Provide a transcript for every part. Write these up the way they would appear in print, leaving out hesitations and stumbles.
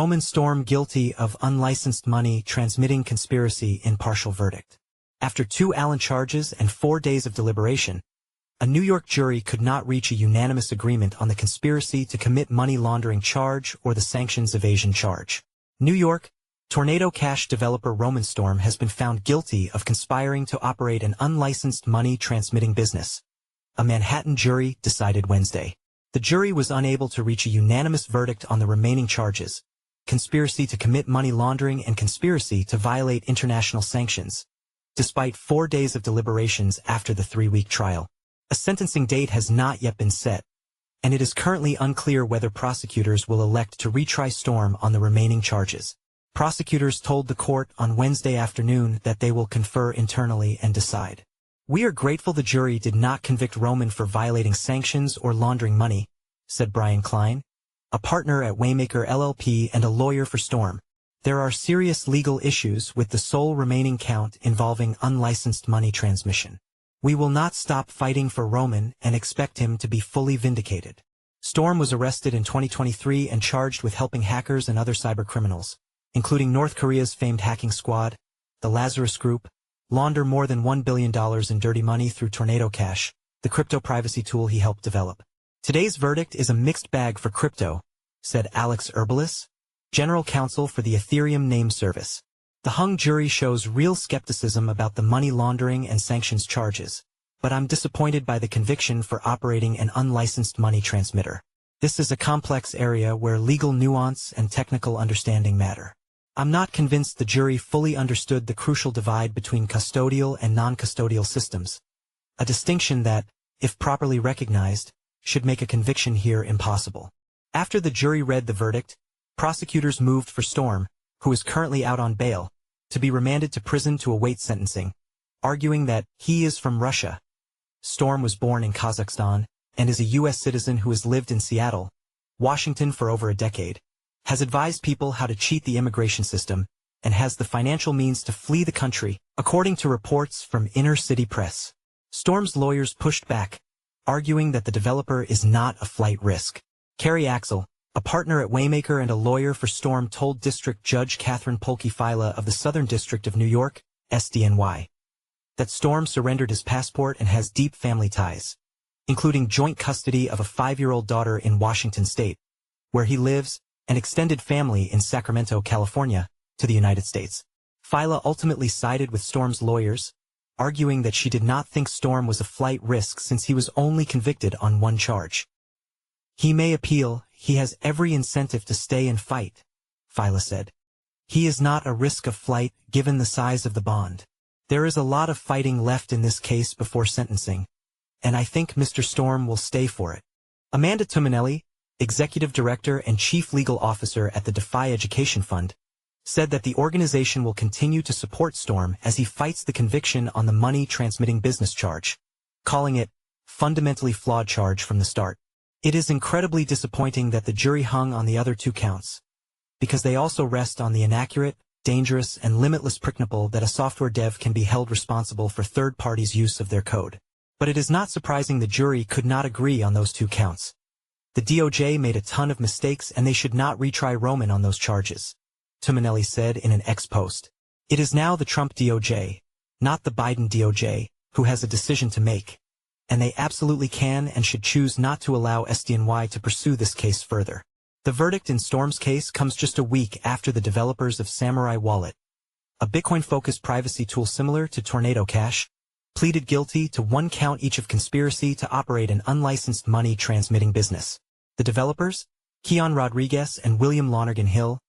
Roman Storm guilty of unlicensed money transmitting conspiracy in partial verdict. After 2 Allen charges and 4 days of deliberation, a New York jury could not reach a unanimous agreement on the conspiracy to commit money laundering charge or the sanctions evasion charge. New York, Tornado Cash developer Roman Storm has been found guilty of conspiring to operate an unlicensed money transmitting business. A Manhattan jury decided Wednesday. The jury was unable to reach a unanimous verdict on the remaining charges: conspiracy to commit money laundering and conspiracy to violate international sanctions, despite 4 days of deliberations after the 3-week trial. A sentencing date has not yet been set, and it is currently unclear whether prosecutors will elect to retry Storm on the remaining charges. Prosecutors told the court on Wednesday afternoon that they will confer internally and decide. "We are grateful the jury did not convict Roman for violating sanctions or laundering money," said Brian Klein, a partner at Waymaker LLP and a lawyer for Storm. "There are serious legal issues with the sole remaining count involving unlicensed money transmission. We will not stop fighting for Roman and expect him to be fully vindicated." Storm was arrested in 2023 and charged with helping hackers and other cybercriminals, including North Korea's famed hacking squad, the Lazarus Group, launder more than $1 billion in dirty money through Tornado Cash, the crypto privacy tool he helped develop. "Today's verdict is a mixed bag for crypto," said Alex Urbalis, general counsel for the Ethereum name service. "The hung jury shows real skepticism about the money laundering and sanctions charges, but I'm disappointed by the conviction for operating an unlicensed money transmitter. This is a complex area where legal nuance and technical understanding matter. I'm not convinced the jury fully understood the crucial divide between custodial and non-custodial systems, a distinction that, if properly recognized, should make a conviction here impossible." After the jury read the verdict, prosecutors moved for Storm, who is currently out on bail, to be remanded to prison to await sentencing, arguing that he is from Russia. Storm was born in Kazakhstan and is a U.S. citizen who has lived in Seattle, Washington for over a decade, has advised people how to cheat the immigration system, and has the financial means to flee the country, according to reports from Inner City Press. Storm's lawyers pushed back, arguing that the developer is not a flight risk. Carrie Axel, a partner at Waymaker and a lawyer for Storm, told District Judge Catherine Polke-Fila of the Southern District of New York, SDNY, that Storm surrendered his passport and has deep family ties, including joint custody of a 5-year-old daughter in Washington state, where he lives, and extended family in Sacramento, California, to the United States. Fila ultimately sided with Storm's lawyers, arguing that she did not think Storm was a flight risk since he was only convicted on 1 charge. "He may appeal, he has every incentive to stay and fight," Fila said. "He is not a risk of flight given the size of the bond. There is a lot of fighting left in this case before sentencing, and I think Mr. Storm will stay for it." Amanda Tuminelli, executive director and chief legal officer at the Defy Education Fund, said that the organization will continue to support Storm as he fights the conviction on the money transmitting business charge, calling it fundamentally flawed charge from the start. "It is incredibly disappointing that the jury hung on the other 2 counts, because they also rest on the inaccurate, dangerous, and limitless principle that a software dev can be held responsible for third parties' use of their code. But it is not surprising the jury could not agree on those 2 counts. The DOJ made a ton of mistakes and they should not retry Roman on those charges," Tuminelli said in an X post. "It is now the Trump DOJ, not the Biden DOJ, who has a decision to make, and they absolutely can and should choose not to allow SDNY to pursue this case further." The verdict in Storm's case comes just a week after the developers of Samurai Wallet, a Bitcoin-focused privacy tool similar to Tornado Cash, pleaded guilty to 1 count each of conspiracy to operate an unlicensed money transmitting business. The developers, Keon Rodriguez and William Lonergan Hill,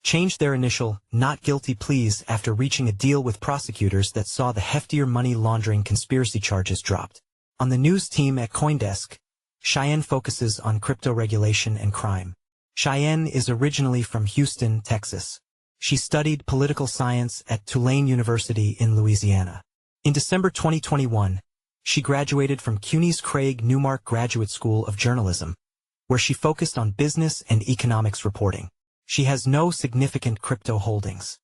changed their initial not guilty pleas after reaching a deal with prosecutors that saw the heftier money laundering conspiracy charges dropped. On the news team at CoinDesk, Cheyenne focuses on crypto regulation and crime. Cheyenne is originally from Houston, Texas. She studied political science at Tulane University in Louisiana. In December 2021, she graduated from CUNY's Craig Newmark Graduate School of Journalism, where she focused on business and economics reporting. She has no significant crypto holdings.